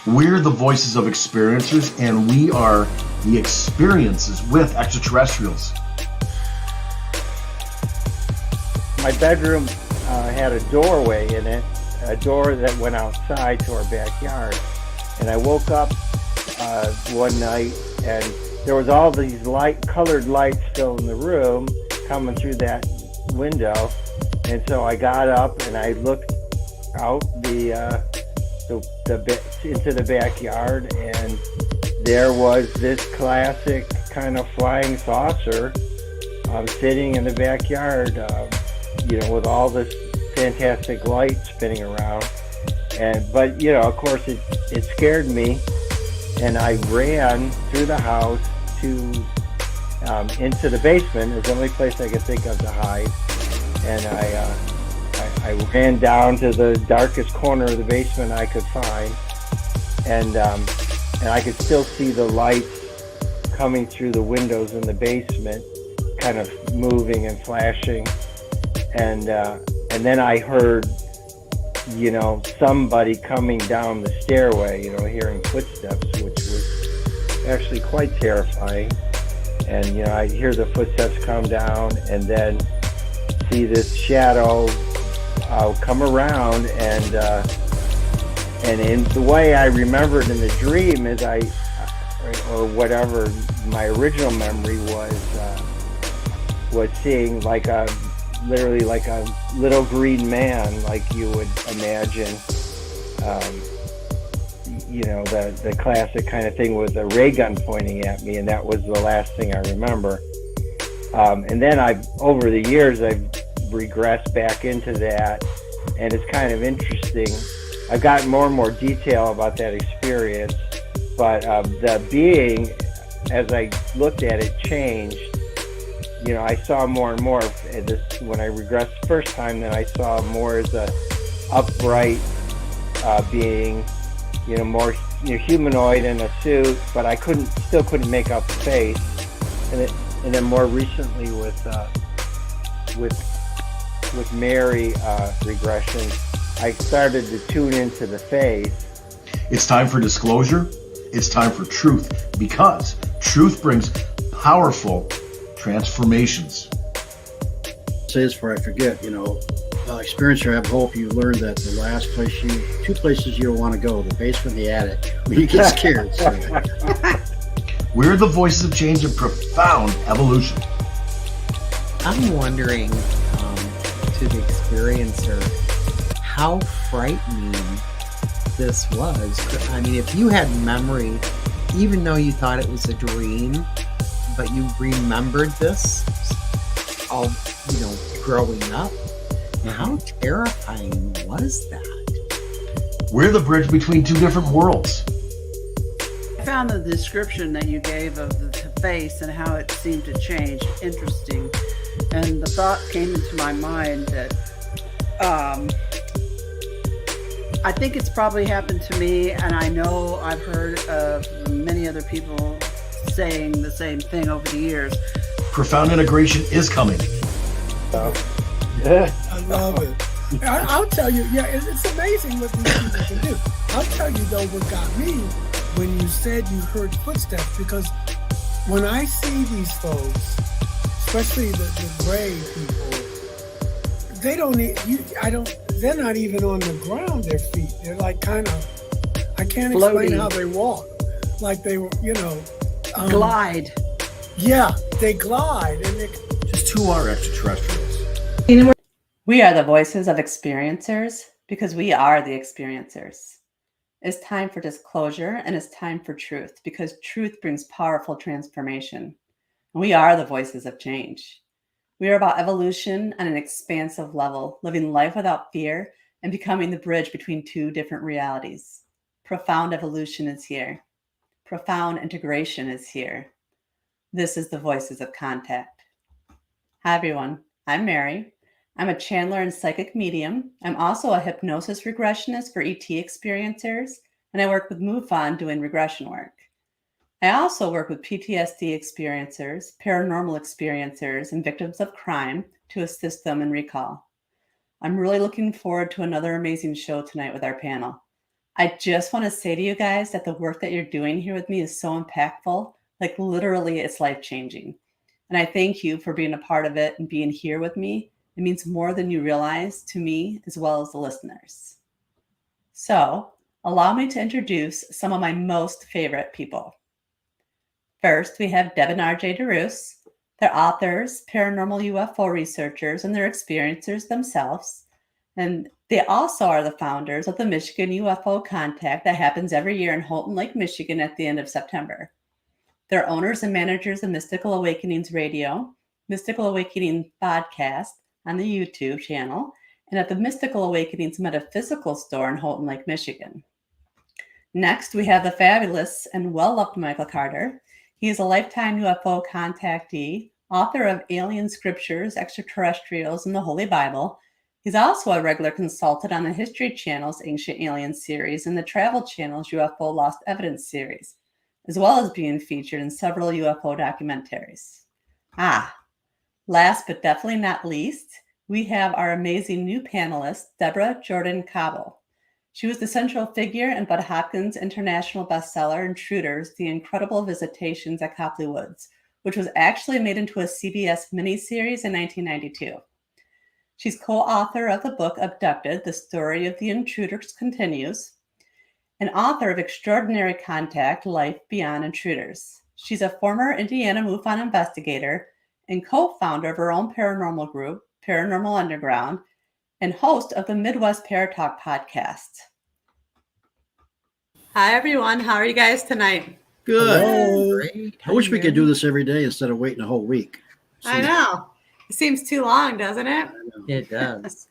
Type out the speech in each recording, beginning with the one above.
We're the voices of experiencers, and we are the experiences with extraterrestrials. My bedroom had a doorway in it, a door that went outside to our backyard. And I woke up one night and there was all these colored lights still in the room coming through that window. And so I got up and I looked out into the backyard, and there was this classic kind of flying saucer sitting in the backyard, with all this fantastic light spinning around. But of course it scared me, and I ran through the house to into the basement. It's the only place I could think of to hide. And I ran down to the darkest corner of the basement I could find, and I could still see the lights coming through the windows in the basement, kind of moving and flashing. And then I heard, somebody coming down the stairway, hearing footsteps, which was actually quite terrifying. And, I hear the footsteps come down and then see this shadow come around, and in the way I remember it in the dream is or whatever my original memory was seeing literally like a little green man, like you would imagine, the classic kind of thing with a ray gun pointing at me, and that was the last thing I remember. And then over the years, I've regressed back into that, and it's kind of interesting. I've gotten more and more detail about that experience, but the being, as I looked at it, changed. I saw more and more when I regressed the first time, then I saw more as a upright being, more humanoid in a suit, but I still couldn't make out the face. And then more recently with Mary regression, I started to tune into the face. It's time for disclosure. It's time for truth, because truth brings powerful transformations. Say this before I forget, experiencer, I hope you learned that the two places you don't want to go, the basement and the attic, when you get scared. So. We're the voices of change and profound evolution. I'm wondering, to the experiencer, how frightening this was. I mean, if you had memory, even though you thought it was a dream, but you remembered this all, growing up, how terrifying was that? We're the bridge between two different worlds. I found the description that you gave of the face and how it seemed to change interesting. And the thought came into my mind that I think it's probably happened to me, and I know I've heard of many other people saying the same thing over the years. Profound integration is coming. I love it. I'll tell you, it's amazing what these people can do. I'll tell you though, what got me when you said you heard footsteps, because when I see these folks, especially the gray people, they're not even on the ground, their feet. They're like kind of, I can't explain how they walk. Like they were, glide. Yeah, they glide, and they just who are extraterrestrials. We are the voices of experiencers because we are the experiencers. It's time for disclosure, and it's time for truth, because truth brings powerful transformation. And we are the voices of change. We are about evolution on an expansive level, living life without fear and becoming the bridge between two different realities. Profound evolution is here. Profound integration is here. This is the Voices of Contact. Hi, everyone. I'm Mary. I'm a channeler and psychic medium. I'm also a hypnosis regressionist for ET experiencers, and I work with MUFON doing regression work. I also work with PTSD experiencers, paranormal experiencers, and victims of crime to assist them in recall. I'm really looking forward to another amazing show tonight with our panel. I just want to say to you guys that the work that you're doing here with me is so impactful. Like literally, it's life changing. And I thank you for being a part of it and being here with me. It means more than you realize to me as well as the listeners. So, allow me to introduce some of my most favorite people. First, we have Deb and RJ DeRoos. They're authors, paranormal UFO researchers, and they're experiencers themselves. And they also are the founders of the Michigan UFO Contact that happens every year in Houghton Lake, Michigan at the end of September. They're owners and managers of Mystical Awakenings Radio, Mystical Awakening Podcast on the YouTube channel, and at the Mystical Awakenings Metaphysical Store in Houghton Lake, Michigan. Next, we have the fabulous and well-loved Michael Carter. He is a lifetime UFO contactee, author of Alien Scriptures, Extraterrestrials, and the Holy Bible. He's also a regular consultant on the History Channel's Ancient Aliens series and the Travel Channel's UFO Lost Evidence series, as well as being featured in several UFO documentaries. Last but definitely not least, we have our amazing new panelist, Deborah Jordan Cabo. She was the central figure in Bud Hopkins' international bestseller, Intruders, The Incredible Visitations at Copley Woods, which was actually made into a CBS miniseries in 1992. She's co-author of the book Abducted, The Story of the Intruders Continues, and author of Extraordinary Contact, Life Beyond Intruders. She's a former Indiana MUFON investigator and co-founder of her own paranormal group, Paranormal Underground, and host of the Midwest Paratalk podcast. Hi, everyone. How are you guys tonight? Good. Great. I wish we could do this every day instead of waiting a whole week. I know. It seems too long, doesn't it? It does.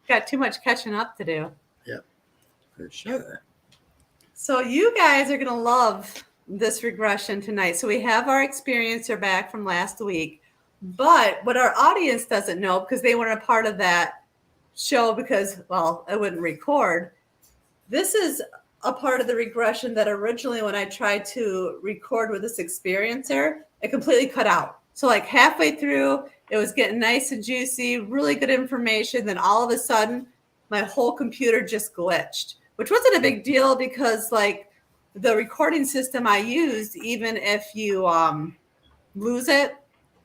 Got too much catching up to do. For sure. So you guys are going to love this regression tonight. So we have our experiencer back from last week. But what our audience doesn't know, because they weren't a part of that show because, well, I wouldn't record. This is a part of the regression that originally when I tried to record with this experiencer, it completely cut out. So like halfway through, it was getting nice and juicy, really good information. Then all of a sudden, my whole computer just glitched, which wasn't a big deal because like the recording system I used, even if you lose it,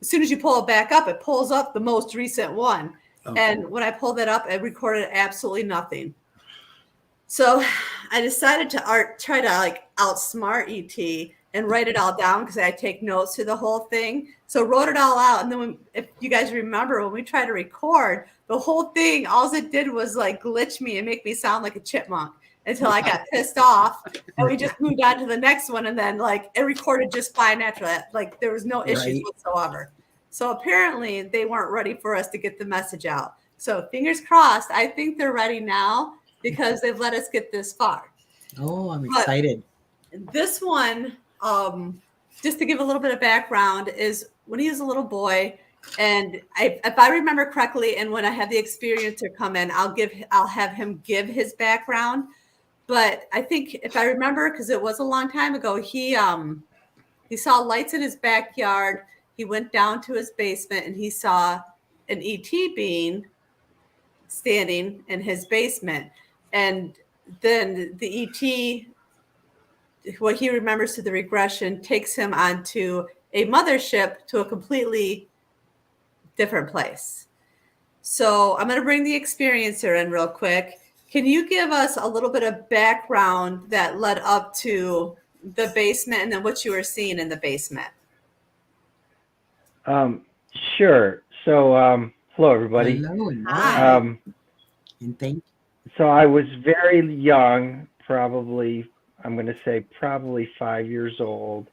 as soon as you pull it back up, it pulls up the most recent one. Okay. And when I pulled that up, it recorded absolutely nothing. So I decided to try to like outsmart ET and write it all down because I take notes to the whole thing. So wrote it all out. And then if you guys remember, when we tried to record, the whole thing, all it did was like glitch me and make me sound like a chipmunk until I got pissed off. And we just moved on to the next one. And then like it recorded just fine after that. Like there was no issues whatsoever. So apparently they weren't ready for us to get the message out. So fingers crossed. I think they're ready now because they've let us get this far. Oh, I'm excited. But this one, just to give a little bit of background, is when he was a little boy, and if I remember correctly, and when I have the experiencer come in, I'll have him give his background. But I think if I remember, because it was a long time ago, he saw lights in his backyard. He went down to his basement and he saw an ET being standing in his basement. And then the ET, what he remembers to the regression, takes him onto a mothership to a completely different place. So I'm going to bring the experiencer in real quick. Can you give us a little bit of background that led up to the basement and then what you were seeing in the basement? Sure. So, hello, everybody. Hello, and Hi. and thank you. So I was very young, probably 5 years old.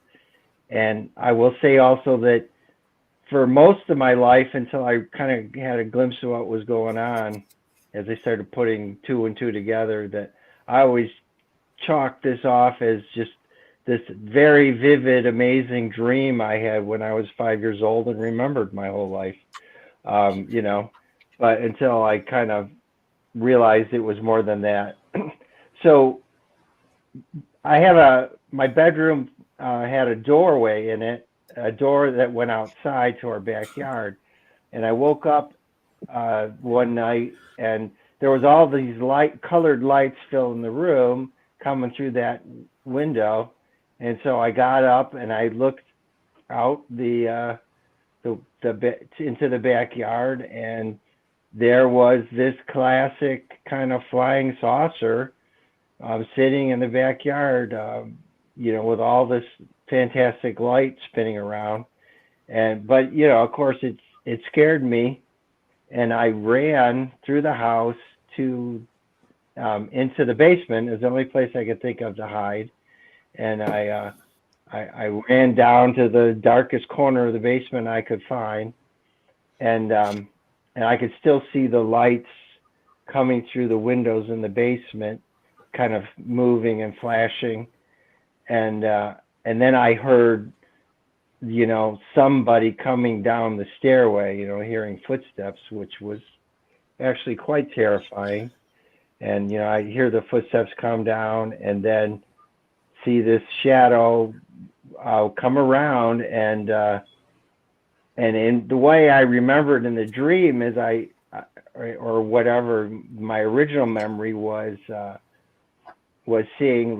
And I will say also that for most of my life, until I kind of had a glimpse of what was going on, as I started putting two and two together, that I always chalked this off as just this very vivid, amazing dream I had when I was 5 years old and remembered my whole life, but until I kind of realized it was more than that. So I had my bedroom had a doorway in it, a door that went outside to our backyard. And I woke up one night and there was all these colored lights filling the room coming through that window. And so I got up and I looked out into the backyard, and there was this classic kind of flying saucer sitting in the backyard, with all this fantastic light spinning around. But of course it scared me, and I ran through the house to into the basement. It was the only place I could think of to hide. And I ran down to the darkest corner of the basement I could find, and I could still see the lights coming through the windows in the basement, kind of moving and flashing, and then I heard, somebody coming down the stairway, hearing footsteps, which was actually quite terrifying. And I hear the footsteps come down, and then see this shadow come around, and in the way I remembered in the dream is or whatever my original memory was seeing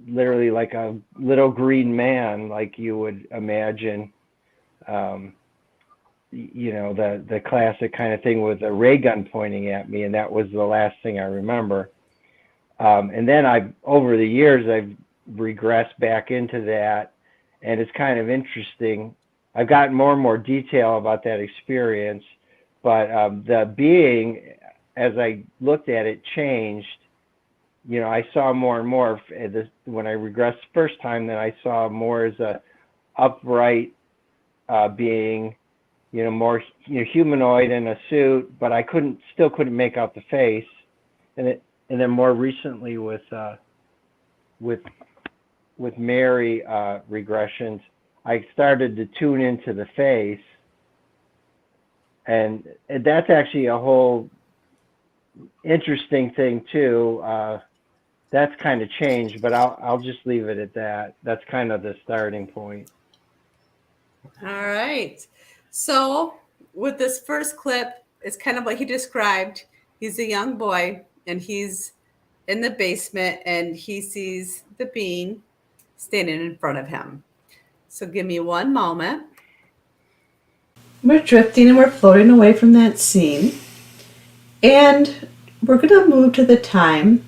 literally like a little green man, like you would imagine, the classic kind of thing with a ray gun pointing at me, and that was the last thing I remember. And then over the years, I've regressed back into that, and it's kind of interesting. I've gotten more and more detail about that experience, but the being, as I looked at it, changed. I saw more and more when I regressed the first time, then I saw more as a upright being, more humanoid in a suit, but I still couldn't make out the face. And then more recently with Mary regressions, I started to tune into the face, and that's actually a whole interesting thing too. That's kind of changed, but I'll just leave it at that. That's kind of the starting point. All right. So with this first clip, it's kind of like he described. He's a young boy, and he's in the basement, and he sees the being standing in front of him. So give me one moment. We're drifting and we're floating away from that scene. And we're going to move to the time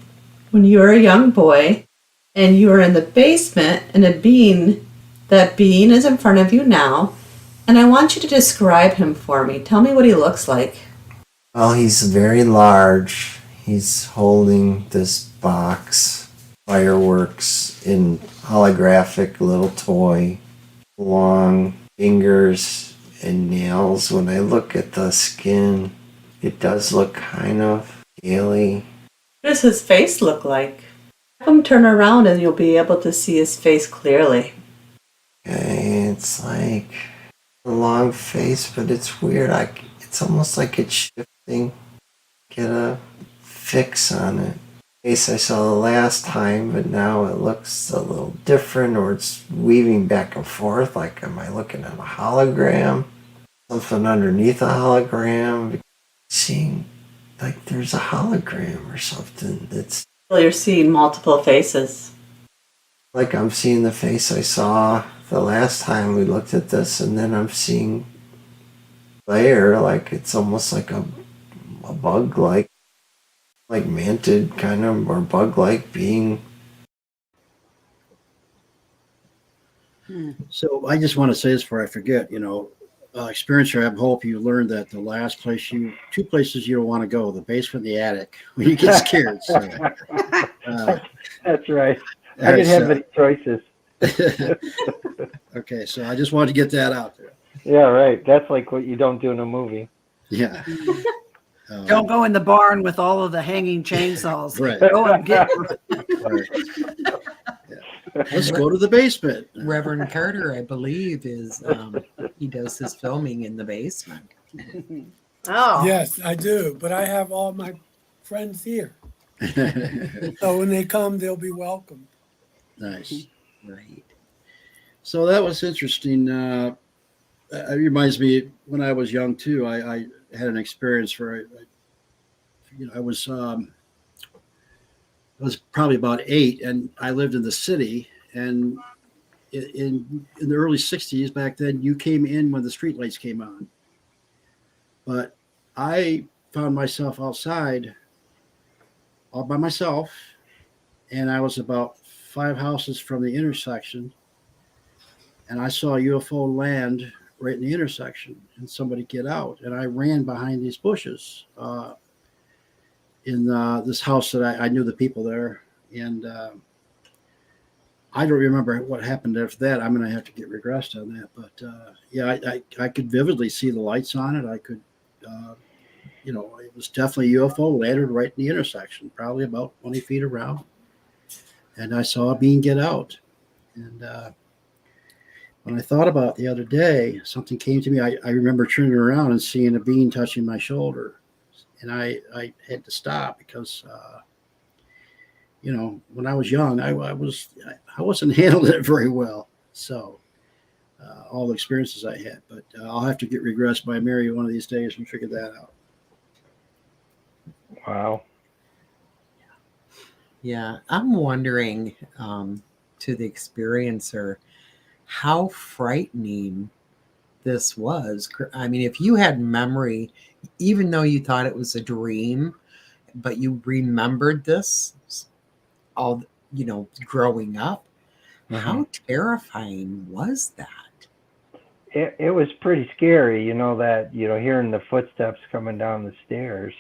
when you were a young boy and you were in the basement, and that being is in front of you now. And I want you to describe him for me. Tell me what he looks like. Well, he's very large. He's holding this box, fireworks in holographic little toy, long fingers and nails. When I look at the skin, it does look kind of scaly. What does his face look like? Have him turn around and you'll be able to see his face clearly. Okay, it's like a long face, but it's weird. It's almost like it's shifting. Get a fix on it. Face I saw the last time, but now it looks a little different, or it's weaving back and forth. Like, am I looking at a hologram? Something underneath a hologram? Seeing like there's a hologram or something. It's Well, you're seeing multiple faces. like I'm seeing the face I saw the last time we looked at this, and then I'm seeing Blair, like it's almost like a bug, like manted kind of, or bug-like being. So I just want to say this before I forget, experiencer, I hope you learned that the last two places you don't want to go, the basement and the attic, when you get scared. So, That's right. I didn't have many choices. Okay, so I just wanted to get that out there. Yeah, right. That's like what you don't do in a movie. Yeah. Don't go in the barn with all of the hanging chainsaws. Right. Go and get Right. Yeah. Let's go to the basement. Reverend Carter, I believe, he does his filming in the basement. Oh. Yes, I do. But I have all my friends here. So when they come, they'll be welcome. Nice. Right. So that was interesting. It reminds me when I was young too. I had an experience where I I was probably about 8, and I lived in the city. And in the early '60s, back then, you came in when the streetlights came on. But I found myself outside all by myself, and I was about 5 houses from the intersection, and I saw a UFO land right in the intersection, and somebody get out, and I ran behind these bushes in this house that I knew the people there, and I don't remember what happened after that. I'm going to have to get regressed on that, but yeah, I could vividly see the lights on it. I could, it was definitely a UFO landed right in the intersection, probably about 20 feet around, and I saw a being get out. And when I thought about it the other day, something came to me. I remember turning around and seeing a being touching my shoulder, and I had to stop because when I was young, I wasn't handling it very well. So all the experiences I had, but I'll have to get regressed by Mary one of these days and figure that out. Wow. Yeah, I'm wondering to the experiencer how frightening this was. I mean, if you had memory, even though you thought it was a dream, but you remembered this all, growing up, how terrifying was that? It was pretty scary, hearing the footsteps coming down the stairs.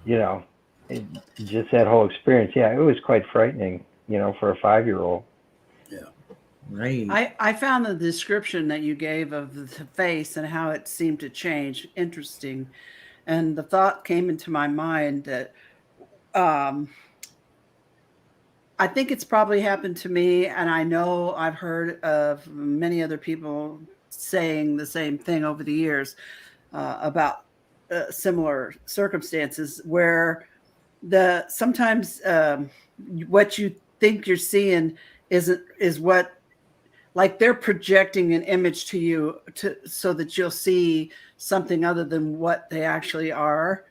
Just that whole experience. Yeah, it was quite frightening, for a 5-year-old. Yeah. Right. I found the description that you gave of the face and how it seemed to change interesting. And the thought came into my mind that I think it's probably happened to me, and I know I've heard of many other people saying the same thing over the years about similar circumstances where sometimes what you think you're seeing is what, like, they're projecting an image to you so that you'll see something other than what they actually are.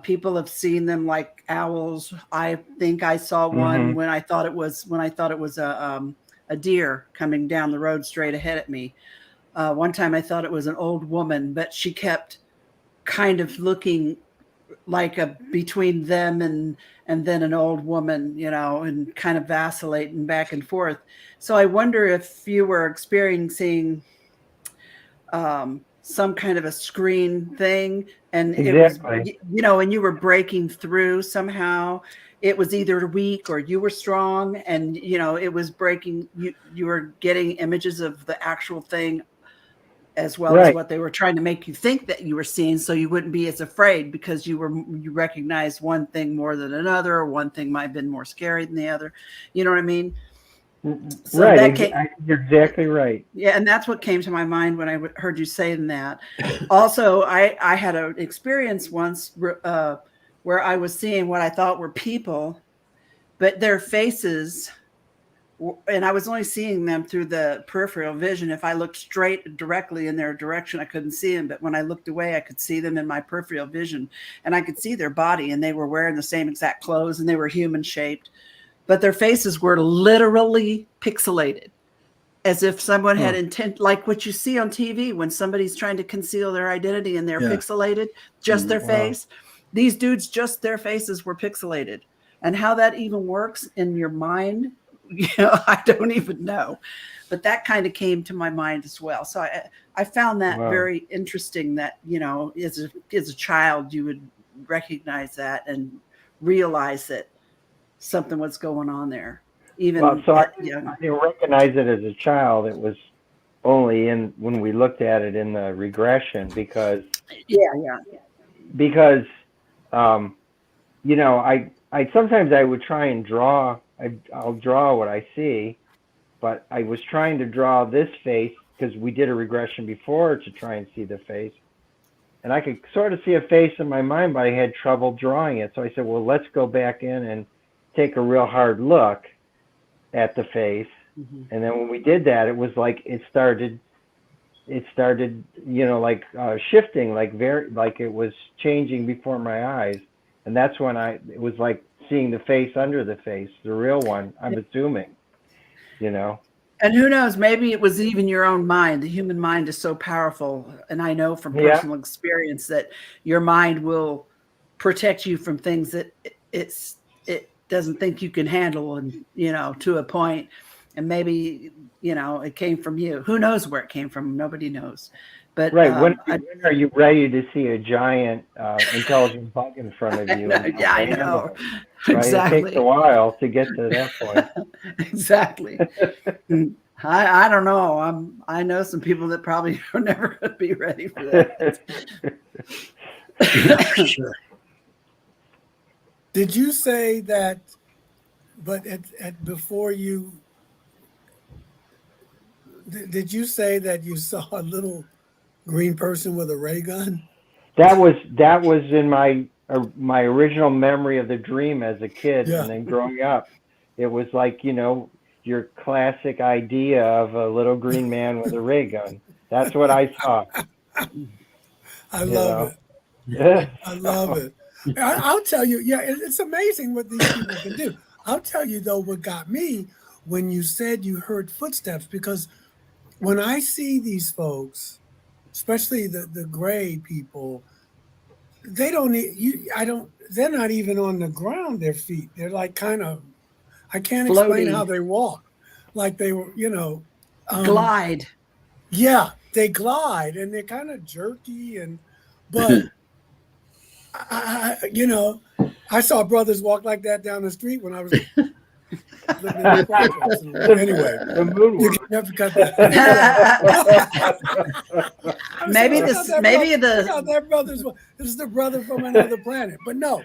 People have seen them like owls. I think I saw one when I thought it was a deer coming down the road straight ahead at me. One time I thought it was an old woman, but she kept kind of looking like between them and then an old woman, and kind of vacillating back and forth. So I wonder if you were experiencing some kind of a screen thing, and Exactly. It was, and you were breaking through somehow. It was either weak or you were strong, and it was breaking. You were getting images of the actual thing as well as what they were trying to make you think that you were seeing, so you wouldn't be as afraid because you recognized one thing more than another, or one thing might have been more scary than the other. You know what I mean? So right. You're exactly right. Yeah, and that's what came to my mind when I heard you saying that. Also, I had an experience once where I was seeing what I thought were people, but their faces, and I was only seeing them through the peripheral vision. If I looked straight directly in their direction, I couldn't see them. But when I looked away, I could see them in my peripheral vision, and I could see their body, and they were wearing the same exact clothes, and they were human shaped. But their faces were literally pixelated, as if someone had intent, like what you see on TV when somebody's trying to conceal their identity and they're pixelated, just their face. These dudes, just their faces were pixelated. And how that even works in your mind, I don't even know. But that kind of came to my mind as well. So I found that very interesting that, as a child, you would recognize that and realize that something was going on there. Even I didn't recognize it as a child. It was only when we looked at it in the regression because I sometimes I would try and draw. I'll draw what I see, but I was trying to draw this face because we did a regression before to try and see the face, and I could sort of see a face in my mind, but I had trouble drawing it. So I said, well, let's go back in and take a real hard look at the face. And then when we did that, it was like it started it started, like shifting, like it was changing before my eyes. And that's when it was like seeing the face under the face, the real one, I'm assuming, And who knows, maybe it was even your own mind. The human mind is so powerful. And I know from Yeah. personal experience that your mind will protect you from things that it doesn't think you can handle, and, to a point. And maybe, it came from you. Who knows where it came from? Nobody knows. But Right. When are you ready to see a giant intelligent bug in front of you? Yeah, I know. Right? Exactly. It takes a while to get to that point. Exactly. I don't know. I know some people that probably are never going to be ready for that. Yeah, for sure. Did you say that? But before you, did you say that you saw a little green person with a ray gun? That was in my original memory of the dream as a kid, Yeah. and then growing up, it was like your classic idea of a little green man with a ray gun. That's what I saw. I love it. I love it. I'll tell you, yeah, it's amazing what these people can do. I'll tell you, though, what got me when you said you heard footsteps, because when I see these folks, especially the gray people, they're not even on the ground, their feet. They're like kind of, I can't explain Floating. how they walk. Like they were, Glide. Yeah, they glide and they're kind of jerky, but I saw brothers walk like that down the street when I was living in the projects. Anyway, you can never cut that. Maybe This is the brother from another planet, but no.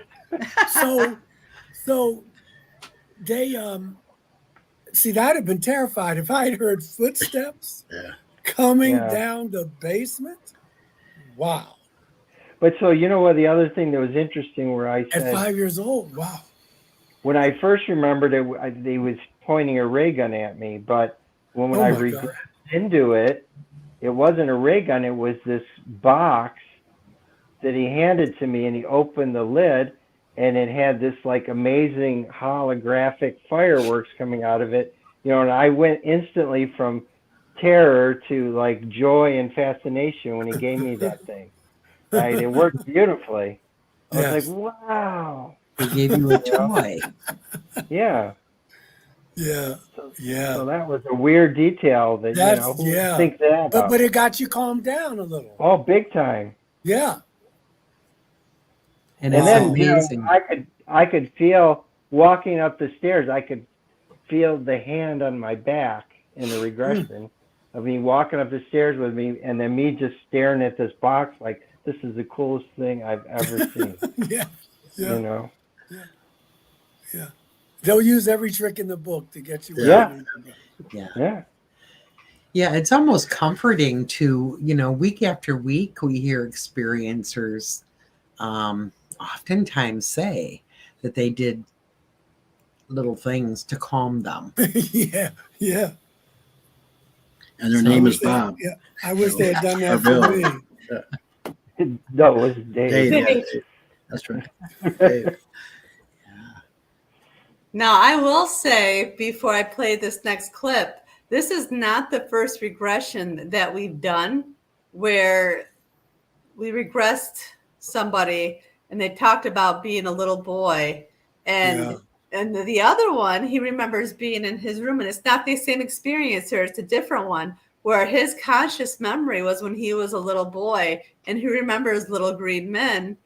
So they see, I'd have been terrified if I had heard footsteps coming down the basement. Wow. But so what, the other thing that was interesting where I said At 5 years old, wow. when I first remembered it, they was pointing a ray gun at me, but when I regressed into it, it wasn't a ray gun. It was this box that he handed to me, and he opened the lid, and it had this like amazing holographic fireworks coming out of it, and I went instantly from terror to like joy and fascination when he gave me that thing. Right, it worked beautifully. I was like, wow. They gave you a toy. Yeah. Yeah. So that was a weird detail that think that. But it got you calmed down a little. Oh, big time. Yeah. And And it's then amazing. I could feel walking up the stairs. I could feel the hand on my back in the regression of me walking up the stairs with me, and then me just staring at this box like this is the coolest thing I've ever seen. Yeah. Yeah. They'll use every trick in the book to get you. Yeah. Yeah. Yeah, it's almost comforting to, week after week, we hear experiencers oftentimes say that they did little things to calm them. Yeah. And their name is Bob. Yeah. I wish they had done that Or for Bill. me. No, it was Dave. Dave. That's right. Dave. Now, I will say before I play this next clip, this is not the first regression that we've done where we regressed somebody and they talked about being a little boy. And the other one, he remembers being in his room, and it's not the same experience, or it's a different one where his conscious memory was when he was a little boy and he remembers little green men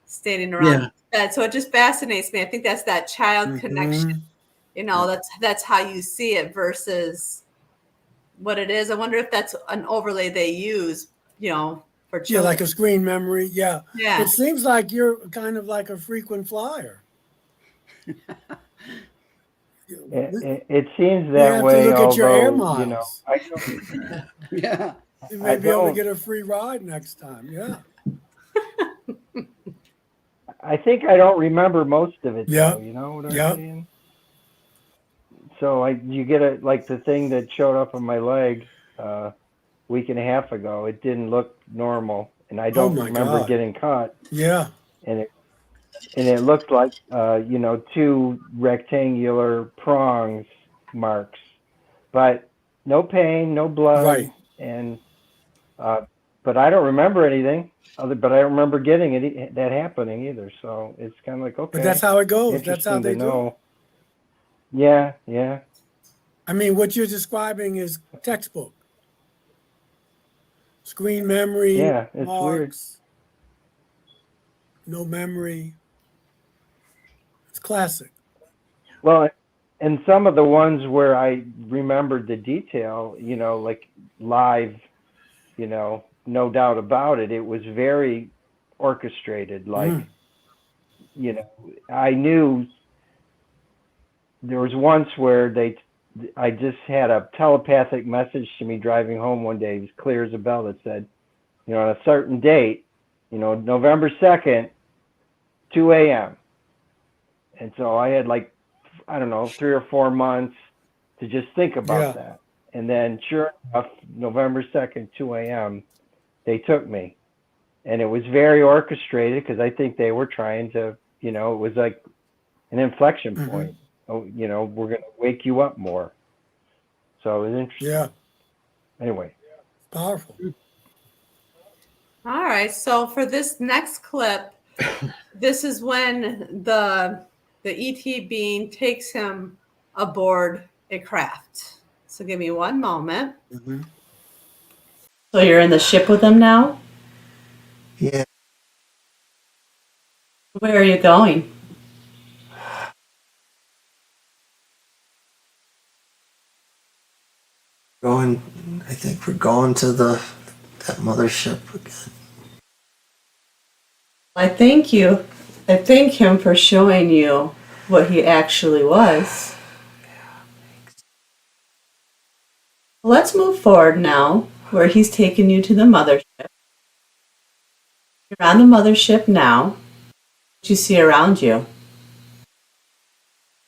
standing around bed. So it just fascinates me. I think that's that child connection. That's how you see it versus what it is. I wonder if that's an overlay they use, for children. Yeah, like a screen memory. Yeah. Yeah. It seems like you're kind of like a frequent flyer. It seems You that have way. to look at your air although, miles. I don't, Yeah. You may be able to get a free ride next time. Yeah. I think I don't remember most of it. Yeah. Though, you know what I'm Yeah. saying? So you get the thing that showed up on my leg week and a half ago. It didn't look normal, and I Oh don't my remember God. getting caught. Yeah. And it looked like two rectangular prongs marks, but no pain, no blood, Right. and but I don't remember anything but I don't remember getting that happening either. So it's kind of like, But that's okay, how it goes. That's how interesting they to do it. know. Yeah. I mean, what you're describing is textbook. Screen memory, Yeah, it's weird. marks, no memory. It's classic. Well, and some of the ones where I remembered the detail, like live, no doubt about it, it was very orchestrated. Like, Mm. I knew there was once where I just had a telepathic message to me driving home one day, as clear as a bell, that said, on a certain date, November 2nd, 2 a.m. And so I had I don't know, 3 or 4 months to just think about Yeah. that. And then sure enough, November 2nd, 2 a.m., they took me. And it was very orchestrated because I think they were trying to, it was like an inflection Mhm. point. Oh, we're going to wake you up more. So it was interesting. Yeah. Anyway. Powerful. All right. So for this next clip, this is when the ET being takes him aboard a craft. So give me one moment. Mhm. So you're in the ship with him now? Yeah. Where are you going? I think we're going to that mothership again. I thank you. I thank him for showing you what he actually was. Let's move forward now, where he's taking you to the mothership. You're on the mothership now. What do you see around you?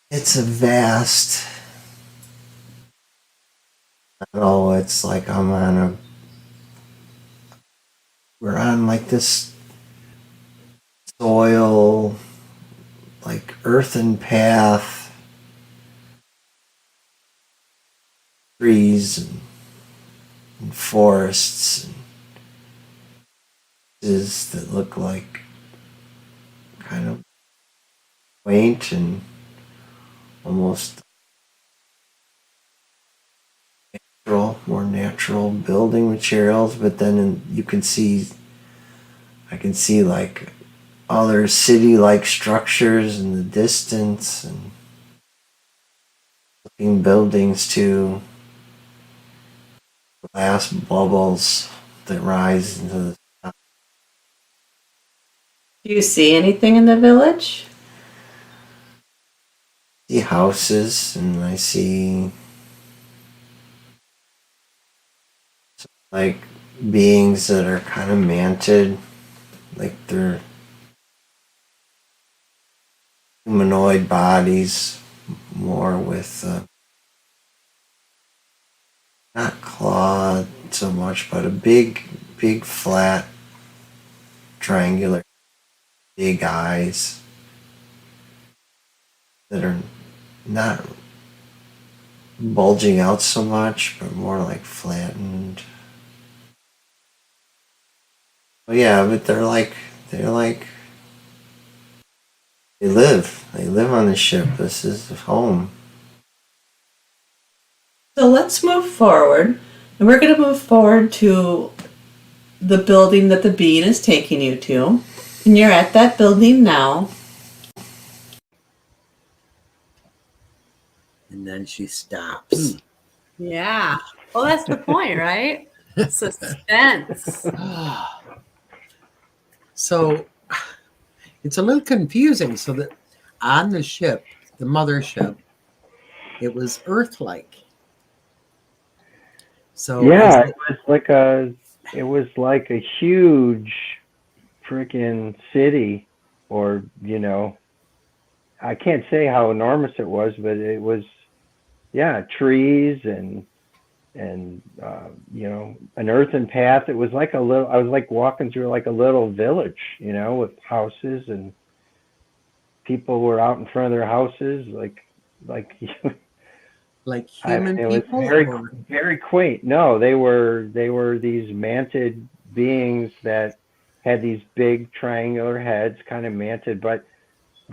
It's a vast. It's like we're on like this soil, like earthen path, trees and forests and that look like kind of quaint and almost more natural building materials, but then I can see like other city-like structures in the distance and looking buildings too, glass bubbles that rise into the sky. Do you see anything in the village? I see houses and I see like beings that are kind of manted, like they're humanoid bodies, more with not claw so much, but a big flat triangular big eyes that are not bulging out so much, but more like flattened. Oh yeah, but they live on the ship. This is home. So let's move forward. And we're going to move forward to the building that the being is taking you to. And you're at that building now. And then she stops. Yeah. Well, that's the point, right? Suspense. So it's a little confusing. So that on the ship, the mothership, it was Earth-like. So Yeah, it was like a huge freaking city, or I can't say how enormous it was, but it was, trees and you know, an earthen path. It was like I was like walking through like a little village, you know, with houses, and people were out in front of their houses, like Like I mean, human it was people? very or- very quaint. No, they were these manted beings that had these big triangular heads, kind of manted, but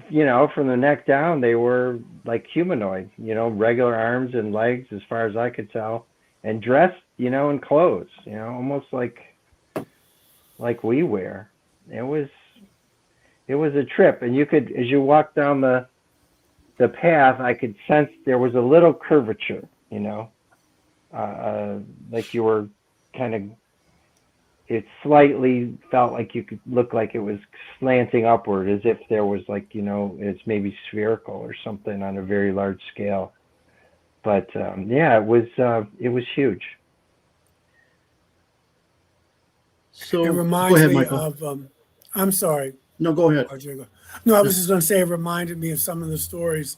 you know, from the neck down, they were like humanoid, you know, regular arms and legs, as far as I could tell, and dressed, you know, in clothes, you know, almost like we wear. It was a trip, and you could, as you walk down the path, I could sense there was a little curvature, you know, like you were kind of. It slightly felt like you could look like it was slanting upward, as if there was like, you know, it's maybe spherical or something on a very large scale. But yeah, it was huge. So It go reminds ahead, me Michael. of. I'm sorry, No, go ahead. Rodrigo. No, I was just going to say it reminded me of some of the stories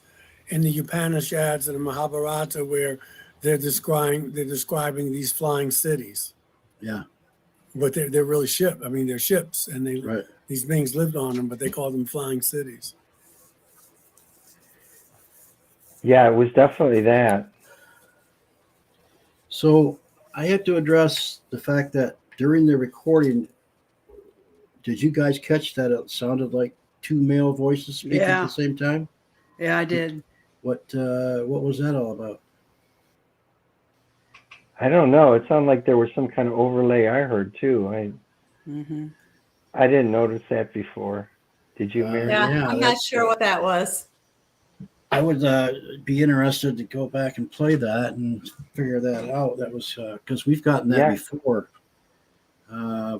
in the Upanishads and the Mahabharata where they're describing these flying cities, Yeah, but they're really they're ships, and right. these beings lived on them, but they call them flying cities. Yeah, it was definitely that. So I have to address the fact that during the recording, did you guys catch that it sounded like two male voices speaking at Yeah. the same time? Yeah, I did. What was that all about? I don't know. It sounded like there was some kind of overlay I heard too. Hmm. I didn't notice that before. Did you, Mary? Yeah, Yeah, I'm not that's- sure what that was. I would be interested to go back and play that and figure that out. That was because we've gotten that Yeah. before.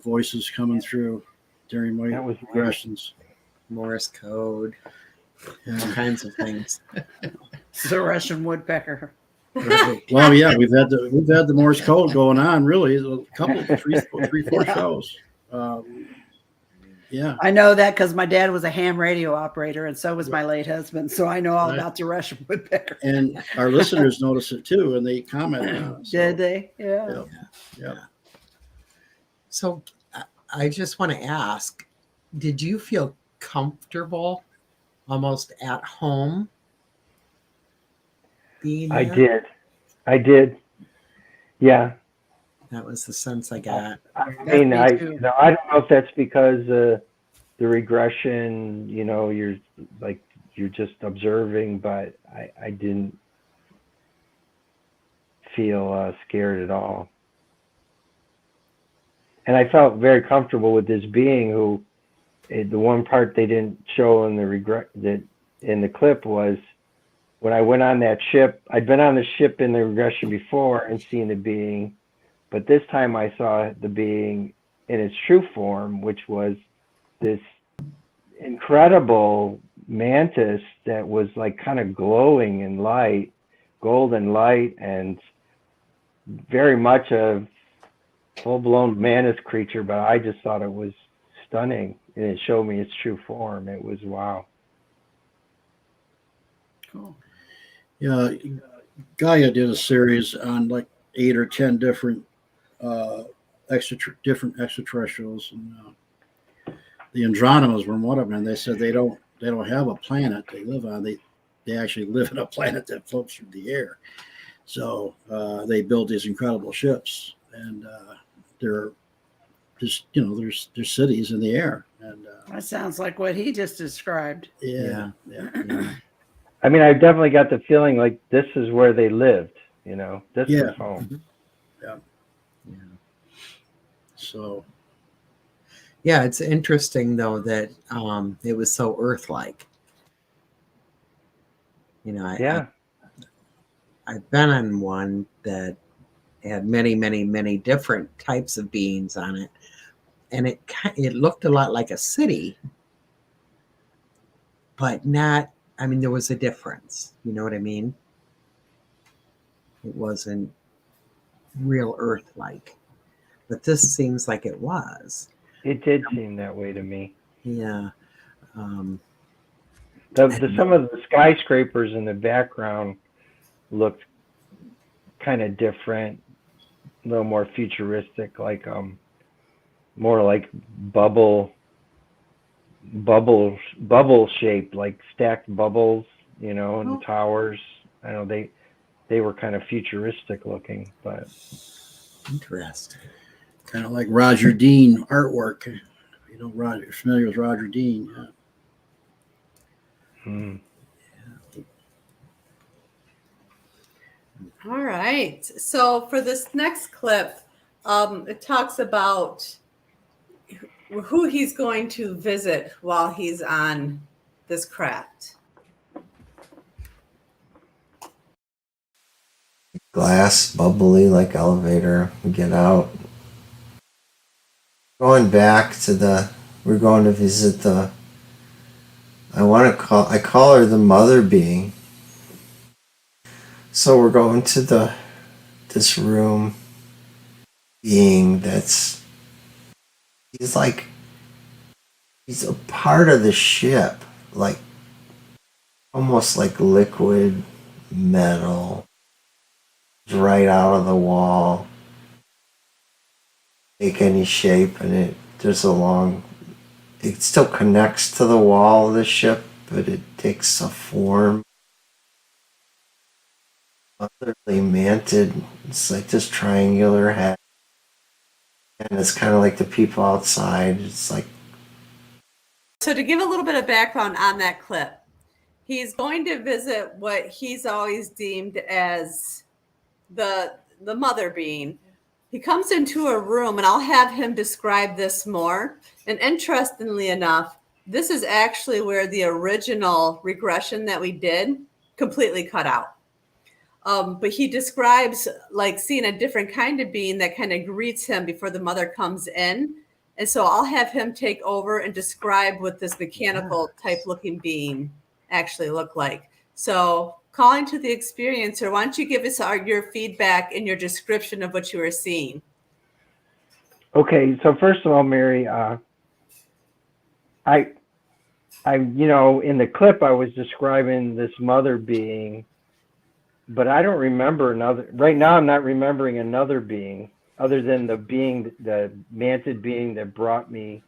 Voices coming through during my That was regressions. Morse code, all Yeah. kinds of things. The Russian woodpecker. Well, yeah, we've had the Morse code going on really a couple, three, four Yeah. shows. Yeah, I know that because my dad was a ham radio operator, and so was my late husband. So I know all Right. about the Russian woodpecker. and our listeners notice it too, and they comment on it. So, Did they? Yeah. Yep. Yep. So I just want to ask, did you feel comfortable, almost at home being I there? did. Yeah. That was the sense I got. I That's mean, me I too. I don't know if that's because the regression, you know, you're just observing, but I didn't feel scared at all, and I felt very comfortable with this being who, the one part they didn't show in the clip was when I went on that ship. I'd been on the ship in the regression before and seen the being. But this time I saw the being in its true form, which was this incredible mantis that was like kind of glowing in light, golden light, and very much a full-blown mantis creature. But I just thought it was stunning, and it showed me its true form. It was wow. Cool. Yeah, Gaia did a series on like 8 or 10 different different extraterrestrials, and the Andromedas were one of them. And they said they don't have a planet they live on. They actually live on a planet that floats through the air. So they build these incredible ships, and they're just there's cities in the air, and That sounds like what he just described. yeah. I mean, I definitely got the feeling like this is where they lived. You know, this Yeah. was home. So Yeah, it's interesting though that it was so Earth-like. You know, Yeah. I've been on one that had many, many, many different types of beings on it, and it looked a lot like a city, but not. I mean, there was a difference. You know what I mean? It wasn't real Earth-like, but this seems like it was. It did seem that way to me. Yeah. Some of the skyscrapers in the background looked kind of different. a little more futuristic, like more like bubble shaped, like stacked bubbles, you know, and towers. I know they were kind of futuristic looking, but Interesting. Kind of like Roger Dean artwork. You know, Roger, you're familiar with Roger Dean? Yeah. All right. So for this next clip, it talks about who he's going to visit while he's on this craft. Glass, bubbly like elevator. We get out. Going back to we're going to visit I call her the mother being. So we're going to this room being he's a part of the ship, like almost like liquid metal, right out of the wall. Take any shape, and it still connects to the wall of the ship, but it takes a form. Utterly manted. It's like this triangular head, and it's kind of like the people outside. It's like. So to give a little bit of background on that clip, he's going to visit what he's always deemed as the mother being. He comes into a room, and I'll have him describe this more. And interestingly enough, this is actually where the original regression that we did completely cut out. But he describes like seeing a different kind of being that kind of greets him before the mother comes in. And so I'll have him take over and describe what this mechanical type looking being actually looked like. So calling to the experiencer, why don't you give us your feedback and your description of what you were seeing? okay. So first of all, Mary, I you know, in the clip I was describing this mother being, but I don't remember another. Right now, I'm not remembering another being other than the manted being that brought me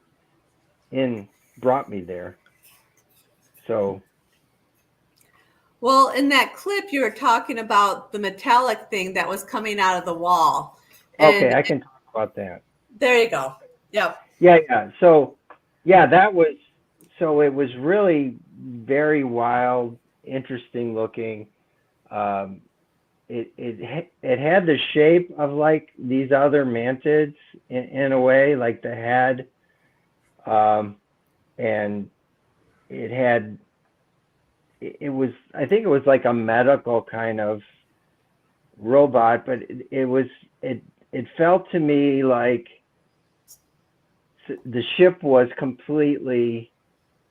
there. So. Well, in that clip, you were talking about the metallic thing that was coming out of the wall. Okay, I can talk about that. There you go. Yep. Yeah. So, yeah, it was really very wild, interesting looking. It had the shape of like these other mantids in a way, like the head, and I think it was like a medical kind of robot, but it felt to me like the ship was completely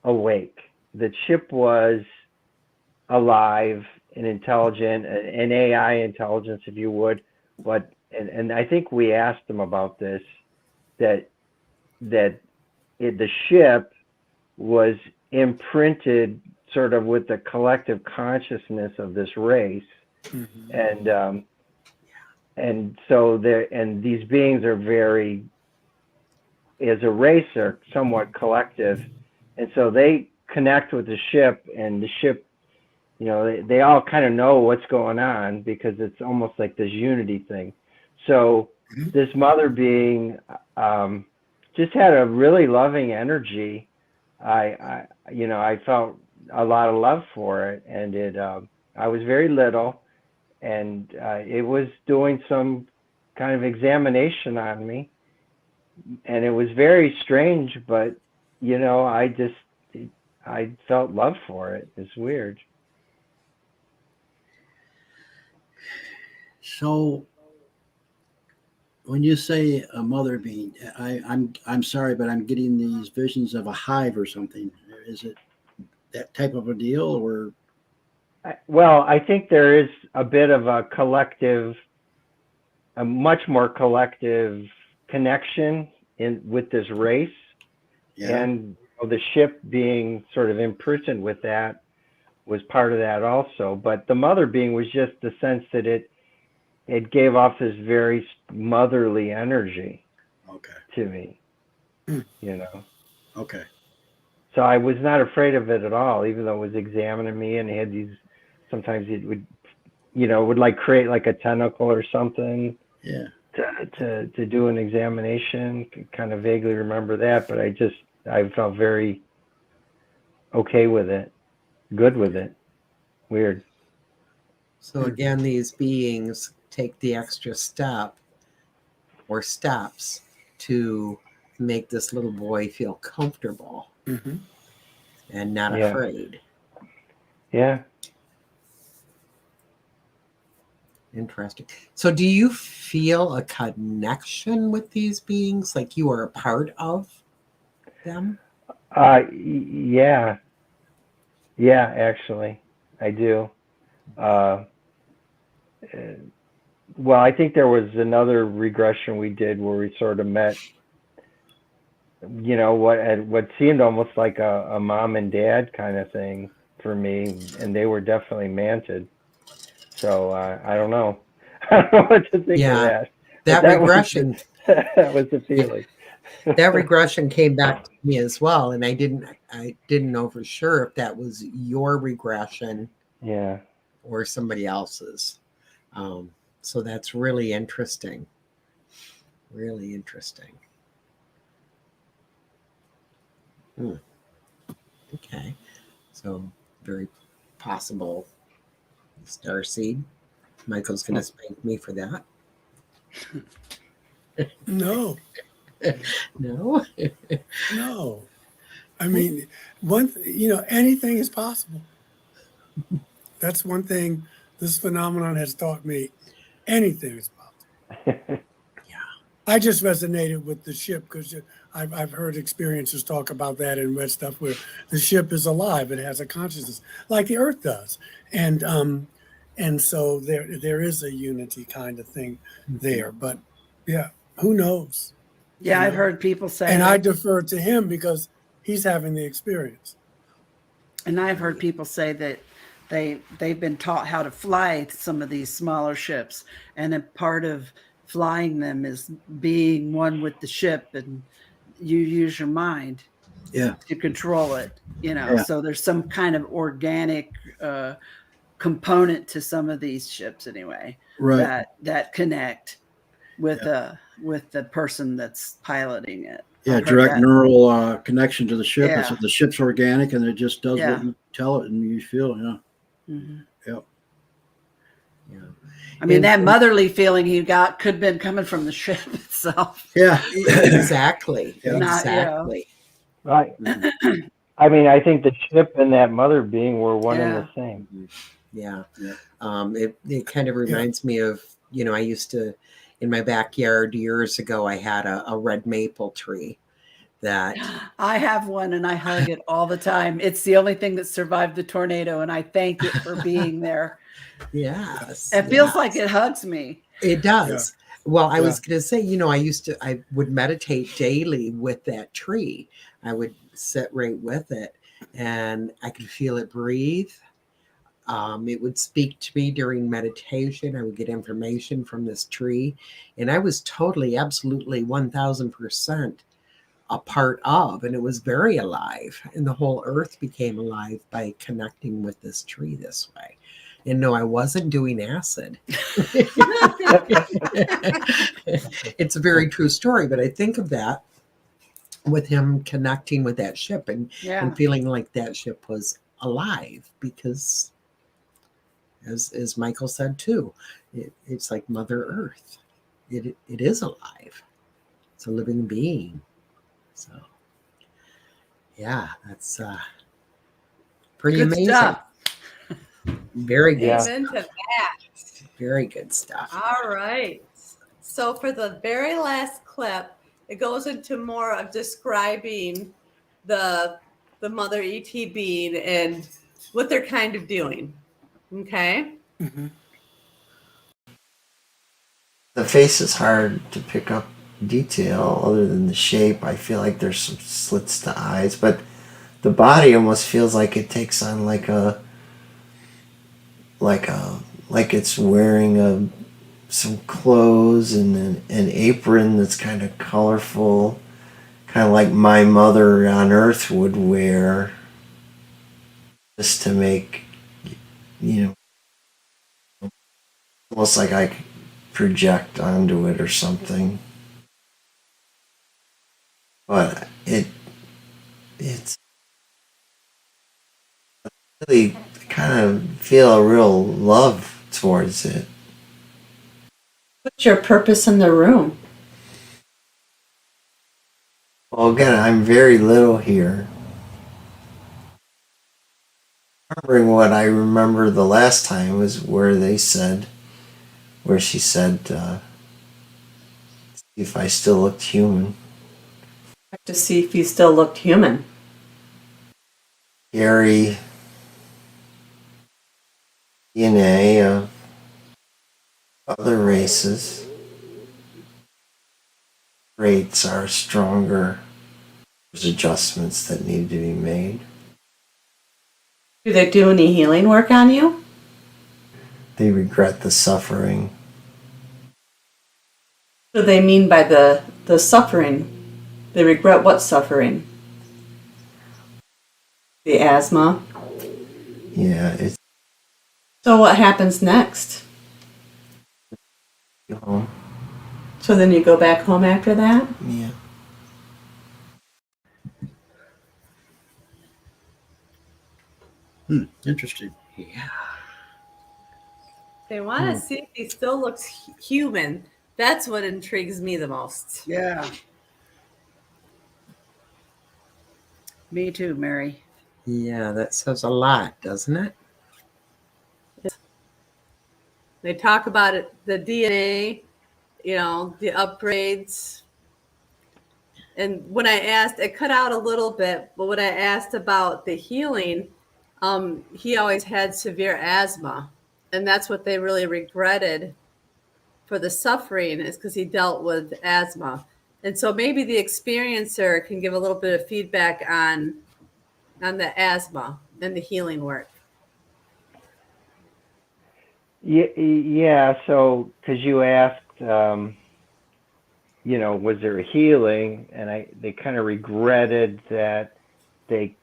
awake. The ship was alive and intelligent, an AI intelligence, if you would. But and I think we asked them about this, that the ship was imprinted sort of with the collective consciousness of this race, and so these beings are very, as a race, are somewhat collective, and so they connect with the ship, and the ship, you know, they all kind of know what's going on because it's almost like this unity thing. So this mother being just had a really loving energy. I felt a lot of love for it, and I was very little, and it was doing some kind of examination on me, and it was very strange, but you know, I felt love for it. It's weird. So when you say a mother being, I'm sorry, but I'm getting these visions of a hive or something. Is it that type of a deal, or? Well, I think there is a bit of a much more collective connection with this race, and the ship being sort of imprisoned with that was part of that also. But the mother being was just the sense that it gave off this very motherly energy Okay. to me, you know. Okay. So I was not afraid of it at all, even though it was examining me and it had these, sometimes it would, would like create like a tentacle or something Yeah. to do an examination. Kind of vaguely remember that, but I felt very okay with it, good with it. Weird. So again, these beings take the extra step or steps to make this little boy feel comfortable Mhm. and not Yeah. afraid. Yeah. Interesting. So do you feel a connection with these beings, like you are a part of them? Yeah. Yeah, actually, I do. Uh, well, I think there was another regression we did where we sort of met, what seemed almost like a mom and dad kind of thing for me, and they were definitely manted. So I don't know. I don't know what to think Yeah, of that. that But regression. that was the feeling. That regression came back to me as well, and I didn't know for sure if that was your regression Yeah. or somebody else's. So that's really interesting. Really interesting. Okay, so very possible starseed. Michael's going to spank me for that. No, No. no. I mean, anything is possible. That's one thing this phenomenon has taught me. Anything is possible. I just resonated with the ship because I've heard experiencers talk about that and read stuff where the ship is alive, it has a consciousness like the Earth does, and so there is a unity kind of thing there. But yeah, who knows? Yeah, I've heard people say, And I defer to him because he's having the experience. and I've heard people say that they've been taught how to fly some of these smaller ships, and a part of flying them is being one with the ship, and you use your mind Yeah. to control it. Yeah. So there's some kind of organic component to some of these ships anyway, Right. that connect with the person that's piloting it. Yeah. I've heard Direct that. neural connection to the ship. Yeah. It's, the ship's organic, and it just does Yeah. what you tell it, and you feel. Yeah. Mhm. Yep. Yeah. I mean, And- that motherly feeling you got could have been coming from the ship itself. Yeah. Exactly. Yeah. Not, Exactly. Right. I mean, I think the ship and that mother being were one and Yeah. the same. Yeah. Yeah. It kind of reminds me of, I used to, in my backyard years ago, I had a red maple tree that, I have one and I hug it all the time. It's the only thing that survived the tornado, and I thank it for being there. yes. It feels yes. like it hugs me. It does. Well, I Yeah. was going to say, I would meditate daily with that tree. I would sit right with it and I could feel it breathe. It would speak to me during meditation. I would get information from this tree, and I was totally, absolutely 1000% a part of, and it was very alive. And the whole earth became alive by connecting with this tree this way. And no, I wasn't doing acid. It's a very true story, but I think of that with him connecting with that ship and feeling like that ship was alive, because as Michael said too, it's like Mother Earth. It is alive. It's a living being. So yeah, that's pretty Good amazing. stuff. Very good. Yeah. Amen to that. Very good stuff. All right. So for the very last clip, it goes into more of describing the mother ET being and what they're kind of doing. Okay. Mm-hmm. The face is hard to pick up detail other than the shape. I feel like there's some slits to eyes, but the body almost feels like it takes on like it's wearing a some clothes and an apron that's kind of colorful, kind of like my mother on earth would wear, just to make, almost like I could project onto it or something. But it's really kind of feel a real love towards it. What's your purpose in the room? Well, again, I'm very little here. Remembering what I remember the last time was where she said, see if I still looked human. To see if you still looked human. Carry DNA of other races. Traits are stronger. There's adjustments that need to be made. Do they do any healing work on you? They regret the suffering. What do they mean by the suffering? They regret what suffering? The asthma? Yeah, it's So what happens next? home. So then you go back home after that? Yeah. Interesting. Yeah. They want to see if he still looks human. That's what intrigues me the most. Yeah. Me too, Mary. Yeah, that says a lot, doesn't it? They talk about it, the DNA, the upgrades. And when I asked, it cut out a little bit, but when I asked about the healing, he always had severe asthma. And that's what they really regretted for the suffering, is because he dealt with asthma. And so maybe the experiencer can give a little bit of feedback on the asthma and the healing work. Yeah. So, because you asked, was there a healing? And they kind of regretted that they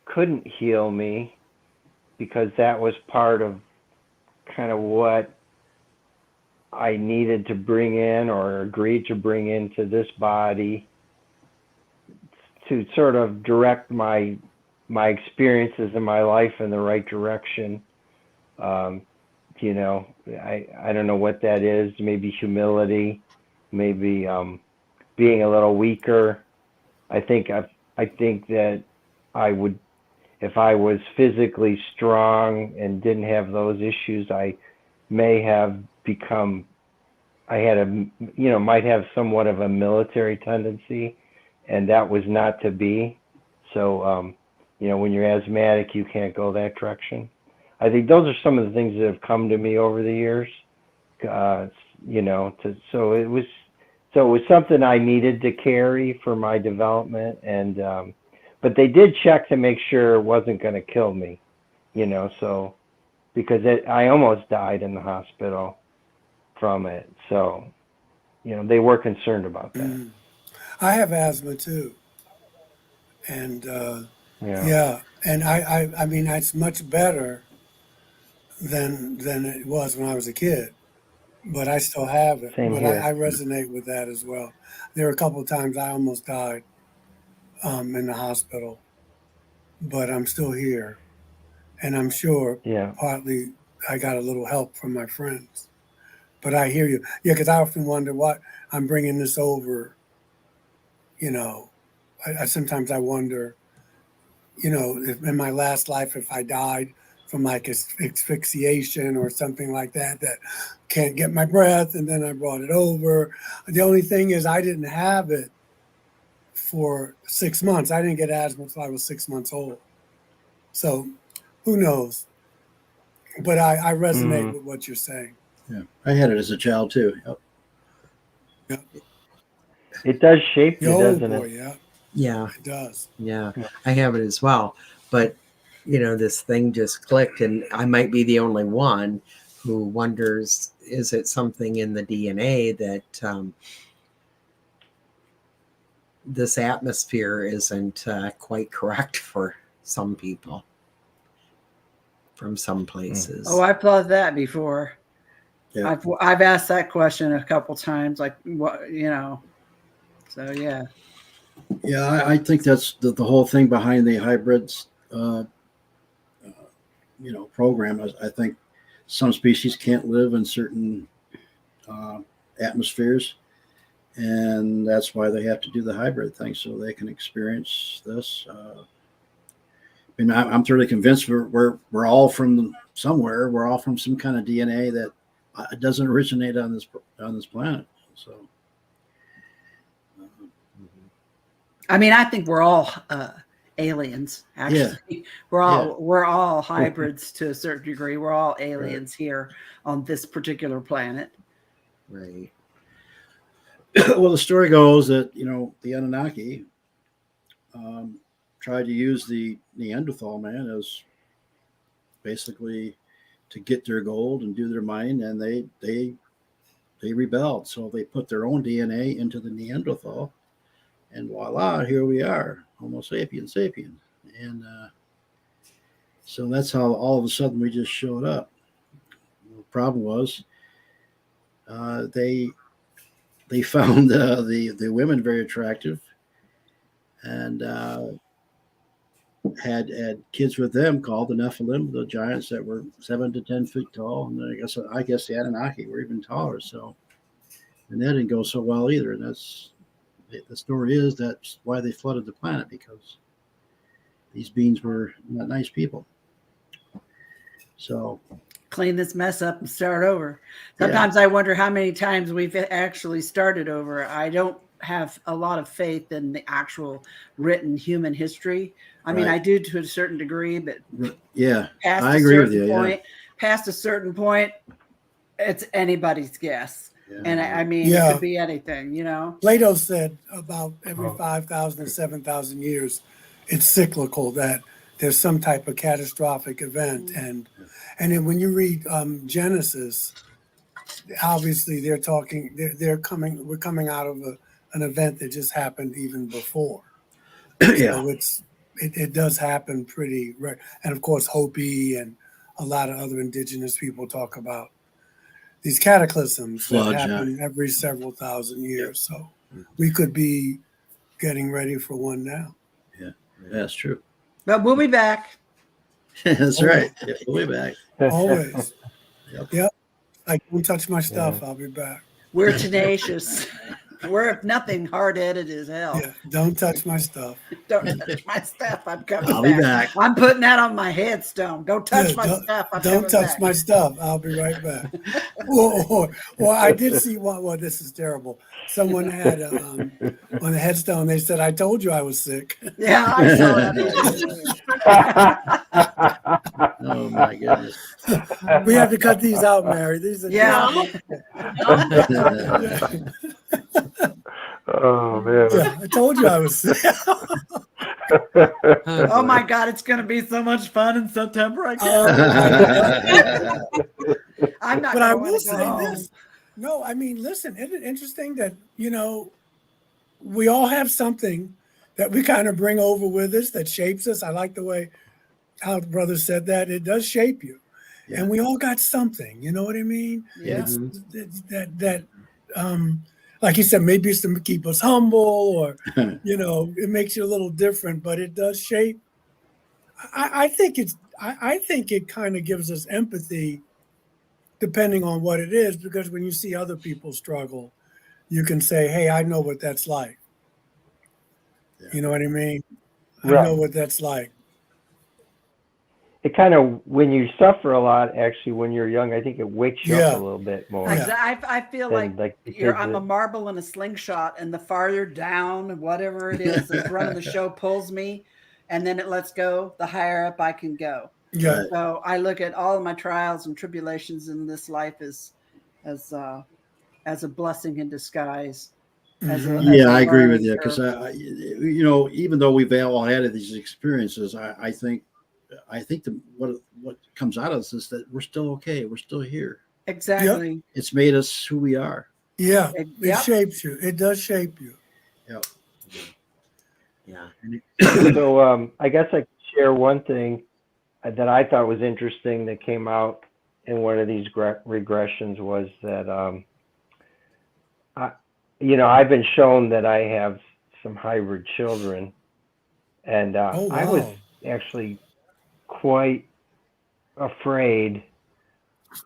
couldn't heal me, because that was part of kind of what I needed to bring in, or agreed to bring into this body, to sort of direct my experiences in my life in the right direction. I don't know what that is. Maybe humility, maybe being a little weaker. I think that I would, if I was physically strong and didn't have those issues, I may have become, might have somewhat of a military tendency, and that was not to be. So, when you're asthmatic, you can't go that direction. I think those are some of the things that have come to me over the years. So it was something I needed to carry for my development, and but they did check to make sure it wasn't going to kill me, so, because I almost died in the hospital from it. So, they were concerned about that. I have asthma too, and Yeah. and I mean it's much better than it was when I was a kid, but I still have it. Same But here. I resonate with that as well. There were a couple of times I almost died in the hospital, but I'm still here, and I'm sure Yeah. partly I got a little help from my friends. But I hear you, yeah, because I often wonder what I'm bringing this over. I sometimes I wonder, if in my last life, if I died from like asphyxiation or something like that can't get my breath, and then I brought it over. The only thing is I didn't have it for 6 months. I didn't get asthma until I was 6 months old. So who knows? But I resonate with what you're saying. Yeah, I had it as a child too. Yep. It does shape you, Oh doesn't boy, it? yeah, Yeah, it does. yeah. I have it as well. But, this thing just clicked, and I might be the only one who wonders, is it something in the DNA that this atmosphere isn't quite correct for some people from some places? Oh, I've thought that before. Yeah. I've asked that question a couple times, like what, you know. So yeah. Yeah, I think that's the whole thing behind the hybrids, program. I think some species can't live in certain atmospheres, and that's why they have to do the hybrid thing so they can experience this. And I'm thoroughly convinced we're all from somewhere. We're all from some kind of DNA that doesn't originate on this planet. So. I mean, I think we're all aliens. Actually, Yeah. we're all hybrids to a certain degree. We're all aliens here on this particular planet. Right. Well, the story goes that the Anunnaki tried to use the Neanderthal man as basically to get their gold and do their mining, and they rebelled. So they put their own DNA into the Neanderthal. And voila, here we are, Homo sapiens sapien. And so that's how all of a sudden we just showed up. The problem was they found the women very attractive and had kids with them called the Nephilim, the giants that were 7 to 10 feet tall. And I guess the Anunnaki were even taller. So, and that didn't go so well either. And the story is that's why they flooded the planet, because these beings were not nice people. So Clean this mess up and start over. Sometimes I wonder how many times we've actually started over. I don't have a lot of faith in the actual written human history. I mean, I do to a certain degree, but yeah, past I a agree with certain you. point, past a certain point, it's anybody's guess. Yeah. And I mean, it could be anything, Plato said about every 5,000 or 7,000 years, it's cyclical, that there's some type of catastrophic event. And then when you read Genesis, obviously we're coming out of an event that just happened even before. Yeah. So it does happen pretty right. And of course, Hopi and a lot of other indigenous people talk about these cataclysms that happen every several thousand years. So we could be getting ready for one now. Yeah, that's true. But we'll be back. That's right. Yeah, we'll be back. Always. Yep. Like, don't touch my stuff. I'll be back. We're tenacious. We're, if nothing, hard-headed as hell. Yeah, don't touch my stuff. Don't touch my stuff. I'm coming I'll be back. I'm putting that on my headstone. Don't touch my stuff. Don't touch my stuff. I'll be right back. Well, I did see one. Well, this is terrible. Someone had on the headstone, they said, "I told you I was sick." Yeah, I saw that. Oh my goodness. We have to cut these out, Mary. These are Oh man. Yeah, I told you I was sick. Oh my God, it's going to be so much fun in September. I can't. I'm not. But I will say this. No, I mean, listen, isn't it interesting that, we all have something that we kind of bring over with us that shapes us. I like the way how the brother said that. It does shape you. Yeah. And we all got something, you know what I mean? Yeah. Like you said, maybe it's to keep us humble or, it makes you a little different, but it does shape. I think it kind of gives us empathy depending on what it is, because when you see other people struggle, you can say, hey, I know what that's like. Yeah. You know what I mean? Right. I know what that's like. It kind of, when you suffer a lot, actually, when you're young, I think it wakes you up a little bit more. I feel like I'm a marble in a slingshot, and the farther down, whatever it is that's running the show pulls me, and then it lets go, the higher up I can go. Yeah. So I look at all of my trials and tribulations in this life as a blessing in disguise. I agree with you, because even though we've all had these experiences, I think what what comes out of us is that we're still okay. We're still here. Exactly. It's made us who we are. Yeah, It- it yep. shapes you. It does shape you. Yep. Yeah. So I guess I could share one thing that I thought was interesting that came out in one of these regressions was that, I've been shown that I have some hybrid children, and Oh, I was wow. actually quite afraid,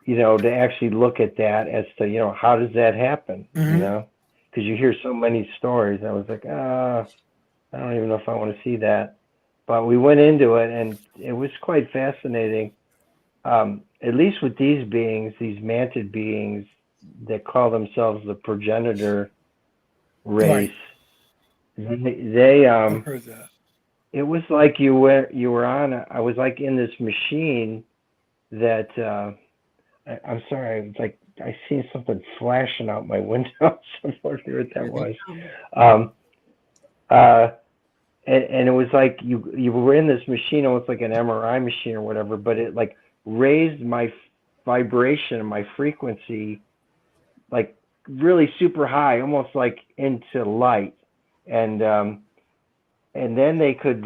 to actually look at that as to, how does that happen, Mhm. because you hear so many stories. I was like, I don't even know if I want to see that. But we went into it, and it was quite fascinating. At least with these beings, these mantid beings that call themselves the progenitor race, they I've heard that. it was like you were on. I was like in this machine that I'm sorry. It's like I seen something flashing out my window. So I'm wondering what that was. And it was like you were in this machine, almost like an MRI machine or whatever, but it like raised my vibration, my frequency, like really super high, almost like into light. And then they could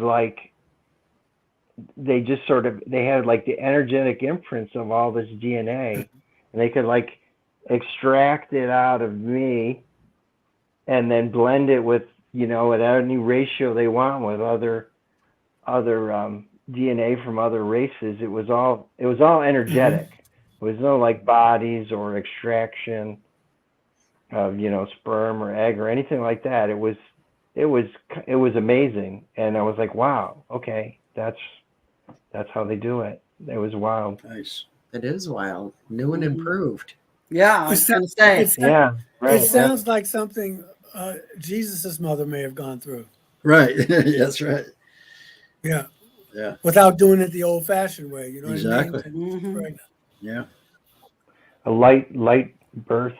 they just sort of, they had like the energetic imprints of all this DNA, and they could like extract it out of me and then blend it with, at any ratio they want with other DNA from other races. It was all energetic. There was no like bodies or extraction of, sperm or egg or anything like that. It was amazing. And I was like, wow, okay, that's how they do it. It was wild. Nice. It is wild. New and improved. Yeah, I was going to say. Yeah, right. It sounds like something Jesus's mother may have gone through. Right. That's right. Yeah. Yeah. Without doing it the old-fashioned way, you know Exactly. what I mean? Mhm. Right. Yeah. A light birth.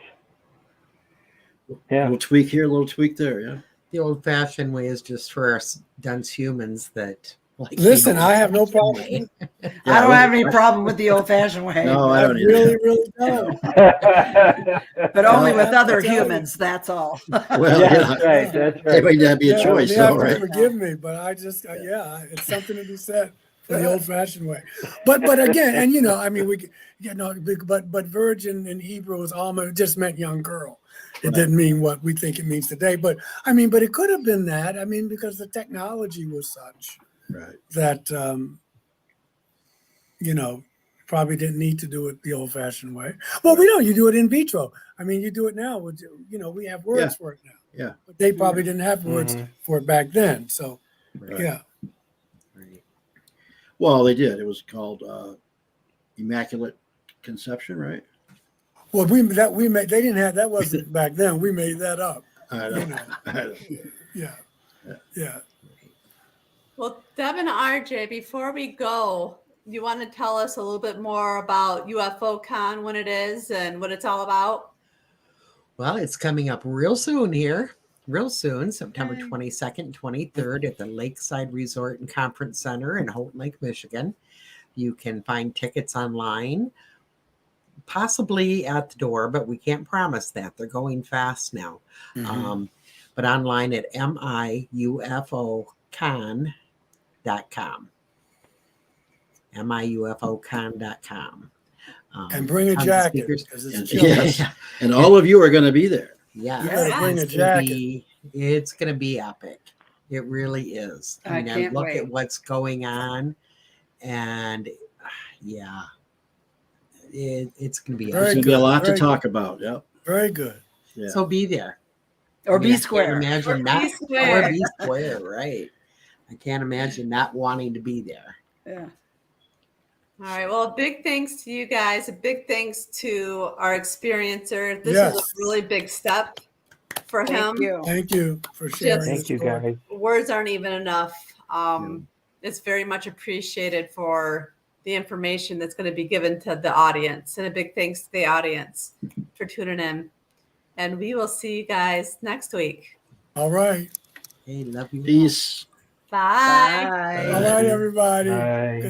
Yeah. A little tweak here, a little tweak there. Yeah. The old-fashioned way is just for us dense humans that like. Listen, I have no problem. I don't have any problem with the old-fashioned way. No, I don't either. Really, really don't. But only No, with I other tell you. humans, that's all. Well, That's right. That's right. It might not be a Yeah, choice, you though, have to right? forgive me, but I just, it's something to be said for the old-fashioned way. But again, and I mean, but virgin in Hebrew is alma, it just meant young girl. It didn't mean what we think it means today. But it could have been that. I mean, because the technology was such Right. that, probably didn't need to do it the old-fashioned way. Well, we don't. You do it in vitro. I mean, you do it now. With, we have words Yeah. for it now. Yeah. But they probably didn't have words for it back then. So, Right. yeah. Right. Well, they did. It was called Immaculate Conception, right? Well, they didn't have, that wasn't back then. We made that up. I You don't know. know. Yeah. Yeah. Well, Deb and RJ, before we go, you want to tell us a little bit more about UFO Con, when it is and what it's all about? Well, it's coming up real soon here. Real soon, September 22nd, 23rd at the Lakeside Resort and Conference Center in Houghton Lake, Michigan. You can find tickets online, possibly at the door, but we can't promise that. They're going fast now. But online at miufocon.com. miufocon.com. And bring a tons of jacket. speakers. 'Cause it's And, chilly. yes. And all of you are going to be there. Yeah, You gotta bring a it's gonna jacket. it's going to be epic. It really is. I can't look wait. at what's going on, and yeah, it's going to be. Very There's going to epic. be a lot to Very talk about. Yep. Very good. Yeah. So be there. Or I mean, be I can't square. imagine Or not be square. Or be square, right? I can't imagine not wanting to be there. Yeah. All right. Well, big thanks to you guys. A big thanks to our experiencer. This is Yes. a really big step for him. Thank you. Thank you for sharing. Thank this you, story. guys. Words aren't even enough. It's very much appreciated for the information that's going to be given to the audience. And a big thanks to the audience for tuning in. And we will see you guys next week. All right. Hey, love you. all. Peace. Bye. Bye. All right, everybody. Bye.